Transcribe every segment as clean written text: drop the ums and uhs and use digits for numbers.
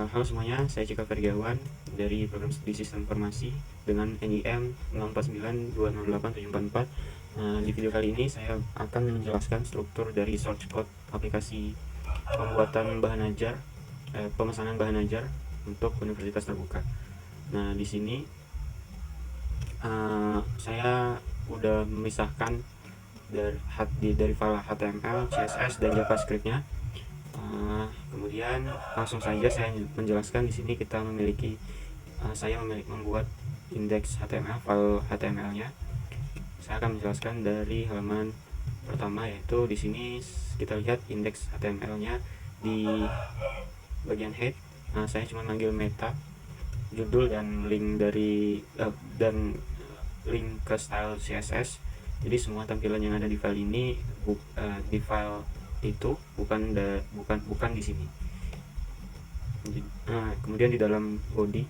Halo semuanya, saya Cika Ferdiawan dari Program Studi Sistem Informasi dengan NIM 04920874. Di video kali ini saya akan menjelaskan struktur dari source code aplikasi pembuatan bahan ajar, pemesanan bahan ajar untuk universitas terbuka. Nah, di sini saya udah memisahkan dari file HTML, CSS, dan JavaScript-nya. Kemudian langsung saja saya menjelaskan. Di sini kita memiliki saya membuat indeks HTML, file HTML-nya. Saya akan menjelaskan dari halaman pertama, yaitu di sini kita lihat indeks HTML-nya di bagian head. Saya cuma manggil meta, judul dan link link ke style CSS. Jadi semua tampilan yang ada di file ini di file itu bukan di sini. Kemudian di dalam body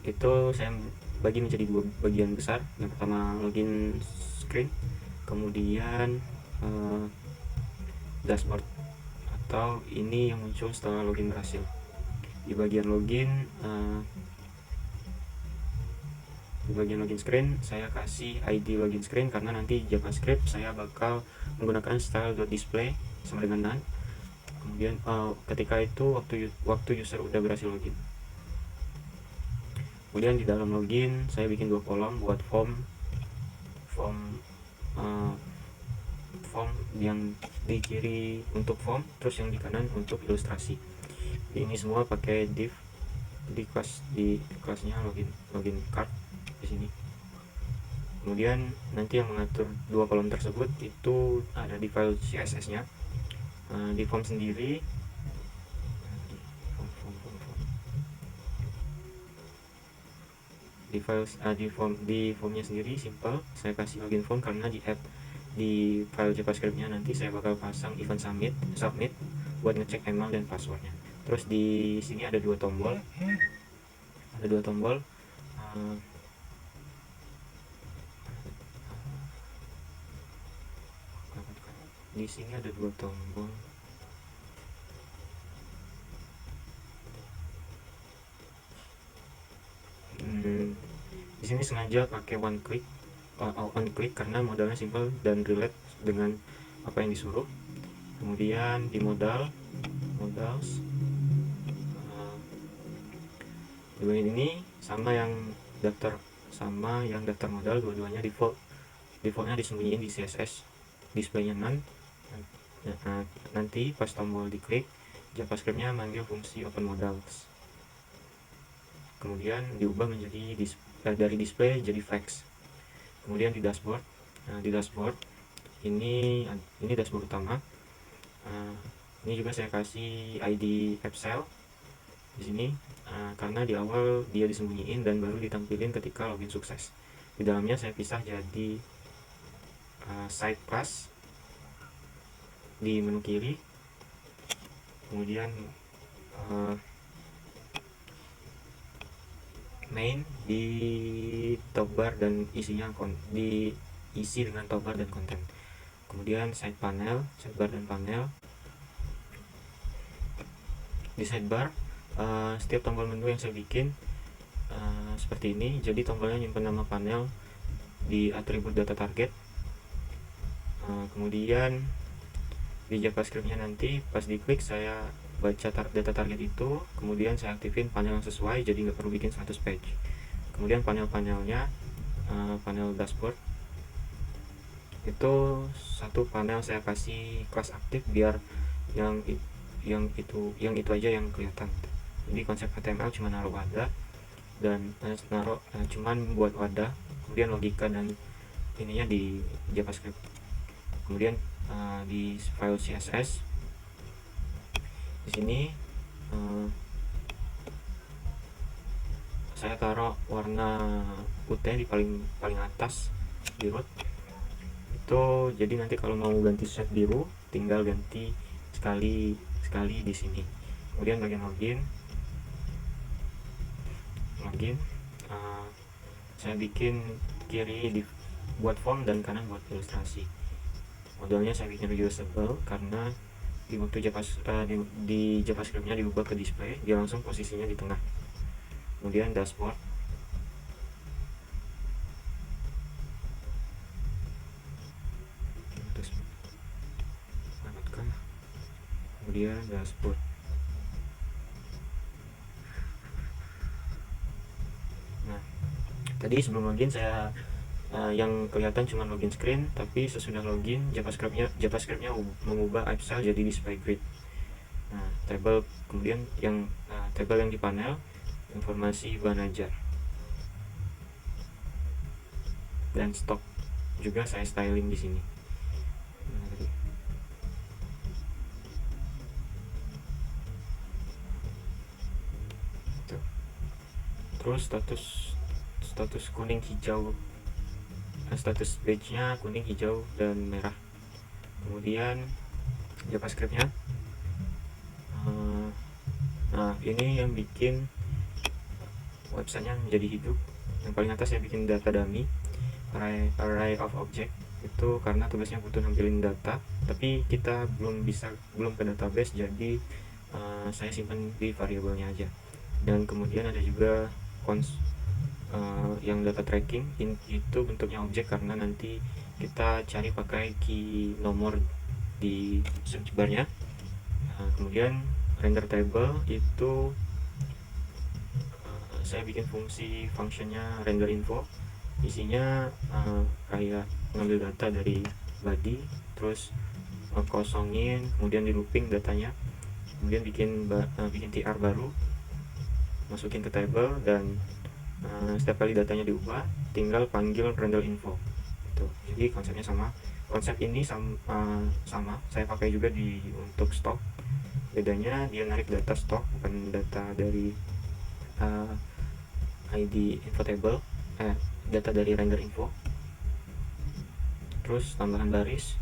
itu saya bagi menjadi dua bagian besar. Yang pertama login screen, kemudian dashboard, atau ini yang muncul setelah login berhasil. Di bagian login screen saya kasih ID login screen karena nanti JavaScript saya bakal menggunakan style.display sama dengan none. Kemudian ketika itu waktu user udah berhasil login. Kemudian di dalam login saya bikin dua kolom buat form yang di kiri untuk form, terus yang di kanan untuk ilustrasi. Ini semua pakai div di kelasnya login card di sini. Kemudian nanti yang mengatur dua kolom tersebut itu ada di file CSS-nya. Di form sendiri di formnya sendiri simple, saya kasih login form karena di file JavaScript-nya nanti saya bakal pasang event submit buat ngecek email dan passwordnya. Terus di sini ada dua tombol. Di sini ada dua tombol. Di sini sengaja pakai one click karena modalnya simple dan relate dengan apa yang disuruh. Kemudian di modals di bagian ini sama yang daftar modal, dua-duanya defaultnya disembunyiin di CSS, displaynya none. Nanti pas tombol diklik, JavaScript-nya manggil fungsi open modals, kemudian diubah menjadi dari display jadi flex. Kemudian di dashboard, ini dashboard utama. Ini juga saya kasih ID Excel di sini karena di awal dia disembunyiin dan baru ditampilin ketika login sukses. Di dalamnya saya pisah jadi side class di menu kiri, kemudian main di top bar dan diisi dengan top bar dan konten. Kemudian sidebar dan panel. Di sidebar setiap tombol menu yang saya bikin seperti ini. Jadi tombolnya nyimpen nama panel di atribut data target. Kemudian di JavaScript-nya nanti pas diklik saya baca data target itu, kemudian saya aktifin panel yang sesuai, jadi nggak perlu bikin 100 page. Kemudian panel-panelnya, panel dashboard itu satu panel saya kasih kelas aktif biar yang itu aja yang kelihatan. Jadi konsep HTML cuma naruh wadah dan cuman buat wadah, kemudian logika dan ininya di JavaScript. Kemudian di file CSS di sini saya taruh warna putih di paling atas di root itu. Jadi nanti kalau mau ganti set biru tinggal ganti sekali di sini. Kemudian bagian login saya bikin kiri buat form dan kanan buat ilustrasi. Modelnya saya bikin reusable karena di waktu di JavaScript-nya diubah ke display, dia langsung posisinya di tengah. Kemudian dashboard, kemudian dashboard. Nah, tadi sebelum login saya yang kelihatan cuma login screen, tapi sesudah login JavaScript-nya mengubah app style jadi display grid. Nah, table, kemudian table yang di panel informasi bahan ajar dan stok juga saya styling di sini. Terus status kuning hijau, status page-nya kuning, hijau, dan merah. Kemudian JavaScript-nya, nah ini yang bikin websitenya menjadi hidup. Yang paling atas saya bikin data dummy, array of object, itu karena tugasnya butuh nampilin data, tapi kita belum ke database, jadi saya simpan di variabelnya aja. Dan kemudian ada juga yang data tracking, itu bentuknya objek karena nanti kita cari pakai key nomor di search bar-nya. Kemudian render table itu saya bikin functionnya render info, isinya kayak ngambil data dari body, terus kosongin, kemudian di looping datanya, kemudian bikin tr baru, masukin ke table, dan setiap kali datanya diubah tinggal panggil render info gitu. Jadi konsepnya sama. Konsep ini sama saya pakai juga untuk stok. Bedanya dia narik data stok, bukan data dari ID info table, data dari render info. Terus tambahan baris,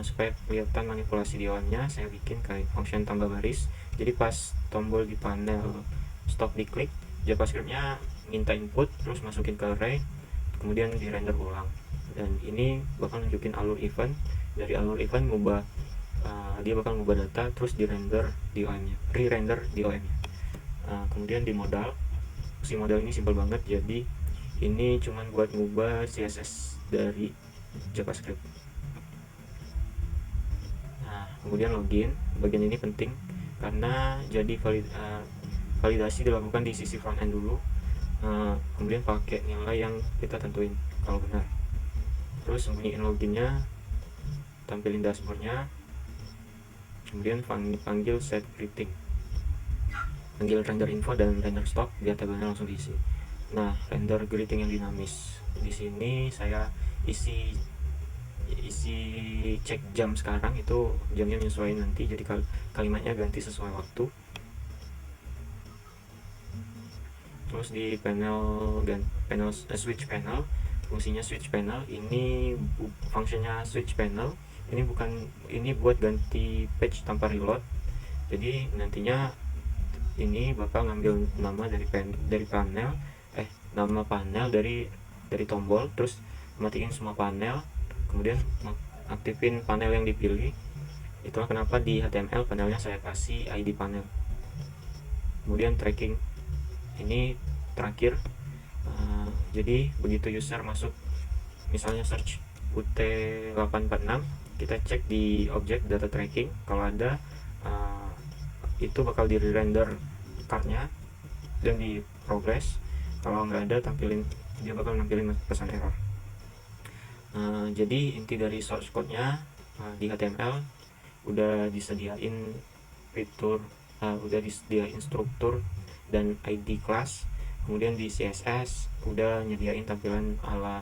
supaya kelihatan manipulasi di awalnya, saya bikin kayak function tambah baris. Jadi pas tombol di panel stok diklik, JavaScript-nya minta input, terus masukin ke array, kemudian di render ulang. Dan ini bakal nunjukin alur event. Dari alur event dia bakal ngubah data, terus di-render di OM-nya, re-render di OM-nya. Kemudian di modal, si modal ini simple banget, jadi ini cuman buat ngubah CSS dari JavaScript. Nah, kemudian login, bagian ini penting karena jadi validasi dilakukan di sisi front end dulu, kemudian pakai nilai yang kita tentuin kalau benar. Terus sembunyiin loginnya, tampilin dashboardnya, kemudian panggil set greeting, panggil render info dan render stock biar tabelnya langsung diisi. Nah, render greeting yang dinamis, di sini saya isi cek jam sekarang, itu jamnya menyesuaikan nanti, jadi kalimatnya ganti sesuai waktu. Terus di switch panel, fungsinya switch panel ini fungsinya switch panel ini buat ganti page tanpa reload. Jadi nantinya ini bakal ngambil nama dari panel nama panel dari tombol, terus matiin semua panel, kemudian aktifin panel yang dipilih. Itulah kenapa di HTML panelnya saya kasih ID panel. Kemudian tracking ini terakhir, jadi begitu user masuk, misalnya search UT846, kita cek di objek data tracking, kalau ada itu bakal di render cardnya dan di progress. Kalau nggak ada, dia bakal nampilin pesan error. Jadi inti dari source code-nya, di HTML udah disediain fitur, udah disediain struktur dan ID class. Kemudian di CSS udah nyediain tampilan ala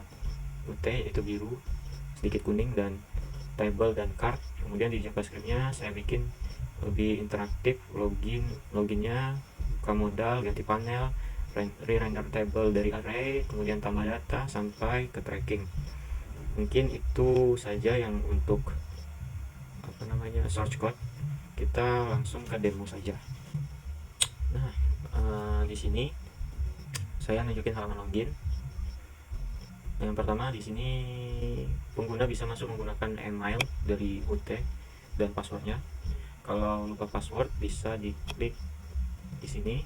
UT, yaitu biru, sedikit kuning, dan table dan card. Kemudian di JavaScript-nya saya bikin lebih interaktif, loginnya, buka modal, ganti panel, re-render table dari array, kemudian tambah data sampai ke tracking. Mungkin itu saja yang untuk source code. Kita langsung ke demo saja. Nah, di sini saya nunjukin halaman login. Yang pertama, di sini pengguna bisa masuk menggunakan email dari UT dan passwordnya. Kalau lupa password bisa diklik di sini,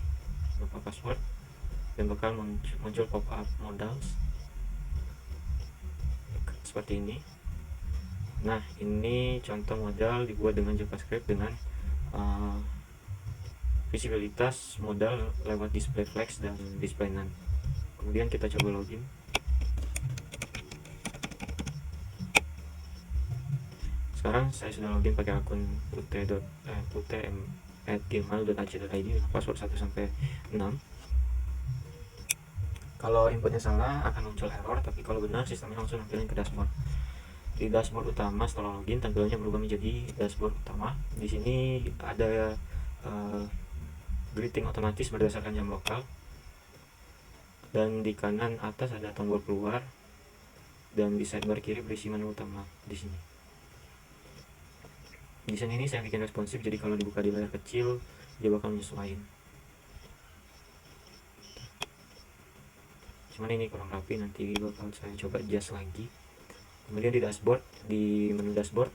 lupa password, dan bakal muncul pop-up modals seperti ini. Nah, ini contoh modal dibuat dengan JavaScript dengan visibilitas modal lewat display flex dan display none. Kemudian kita coba login. Sekarang saya sudah login pakai akun utm@gmail.ac.id, password 1 sampai 6. Kalau inputnya salah akan muncul error, tapi kalau benar sistemnya langsung nampilin ke dashboard. Di dashboard utama setelah login tampilannya berubah menjadi dashboard utama. Di sini ada greeting otomatis berdasarkan jam lokal, dan di kanan atas ada tombol keluar, dan di sidebar kiri berisi menu utama di sini. Desain ini saya bikin responsif, jadi kalau dibuka di layar kecil dia bakal menyesuaikan. Cuman ini kurang rapi, nanti bakal saya coba adjust lagi. Kemudian di dashboard, di menu dashboard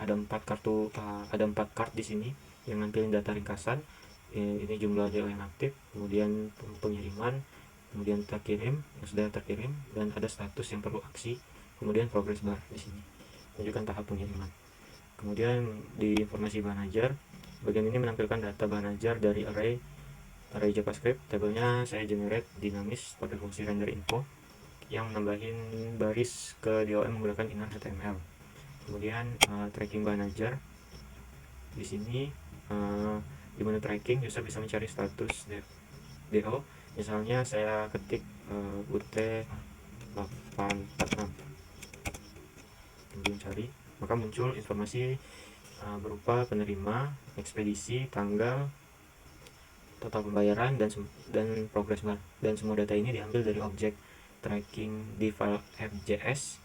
ada 4 card di sini yang nampilin data ringkasan. Ini jumlah DO yang aktif, kemudian pengiriman, kemudian terkirim, yang sudah terkirim, dan ada status yang perlu aksi, kemudian progress bar di sini menunjukkan tahap pengiriman. Kemudian di informasi bahan ajar, bagian ini menampilkan data bahan ajar dari array JavaScript. Tabelnya saya generate dinamis pakai fungsi render info yang nambahin baris ke DOM menggunakan inner HTML. Kemudian tracking bahan ajar di sini, di menu tracking user bisa mencari status DO. Misalnya saya ketik UT846, kemudian cari, maka muncul informasi berupa penerima, ekspedisi, tanggal, total pembayaran, dan progress bar. Dan semua data ini diambil dari objek tracking di file app.js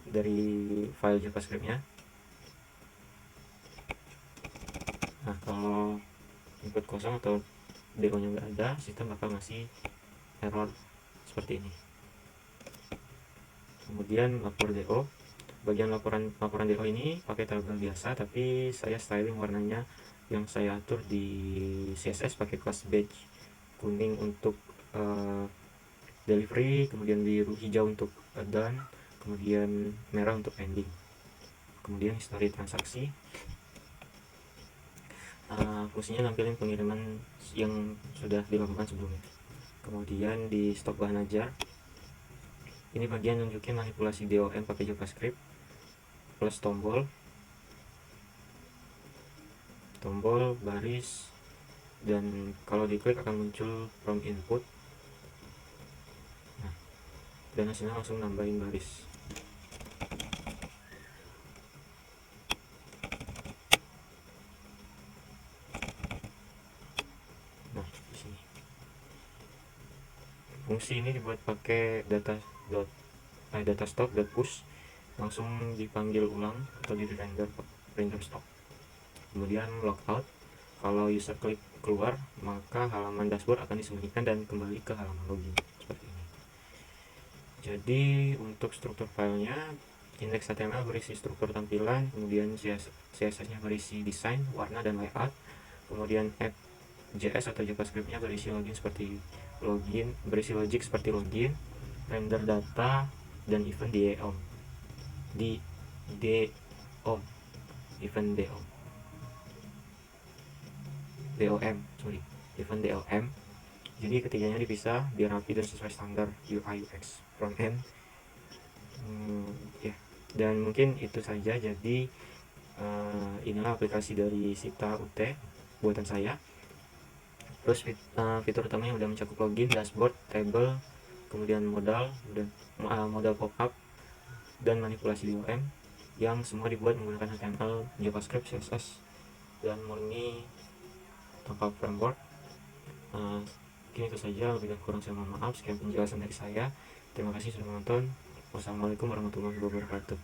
dari file JavaScript-nya. Nah, kalau input kosong atau DO-nya nggak ada, sistem bakal ngasih error seperti ini. Kemudian lapor DO. Bagian laporan DO ini pakai tabel biasa, tapi saya styling warnanya yang saya atur di CSS pakai kelas badge, kuning untuk delivery, kemudian biru hijau untuk done, kemudian merah untuk ending. Kemudian history transaksi, fungsinya nampilin pengiriman yang sudah dilakukan sebelumnya. Kemudian di stok bahan ajar, ini bagian nunjukin manipulasi DOM pakai JavaScript plus tombol baris, dan kalau diklik akan muncul from input. Nah, dan hasilnya langsung nambahin baris. Nah, di sini fungsi ini dibuat pakai data stock.push, langsung dipanggil ulang atau di render stock. Kemudian logout, kalau user klik keluar maka halaman dashboard akan disembunyikan dan kembali ke halaman login seperti ini. Jadi untuk struktur filenya, index HTML berisi struktur tampilan, kemudian CSS-nya berisi desain, warna, dan layout. Kemudian app.js atau JavaScript-nya berisi berisi logic seperti login, render data, dan event event DOM. Jadi ketiganya dipisah biar rapi dan sesuai standar UI UX front end. Ya, dan mungkin itu saja. Jadi inilah aplikasi dari Sita UT buatan saya. Terus fitur utamanya udah mencakup login, dashboard, table, kemudian modal pop-up, dan manipulasi DOM yang semua dibuat menggunakan HTML, JavaScript, CSS, dan murni tanpa framework. Mungkin itu saja, lebih dan kurang saya mohon maaf. Sekian penjelasan dari saya. Terima kasih sudah menonton. Wassalamualaikum warahmatullahi wabarakatuh.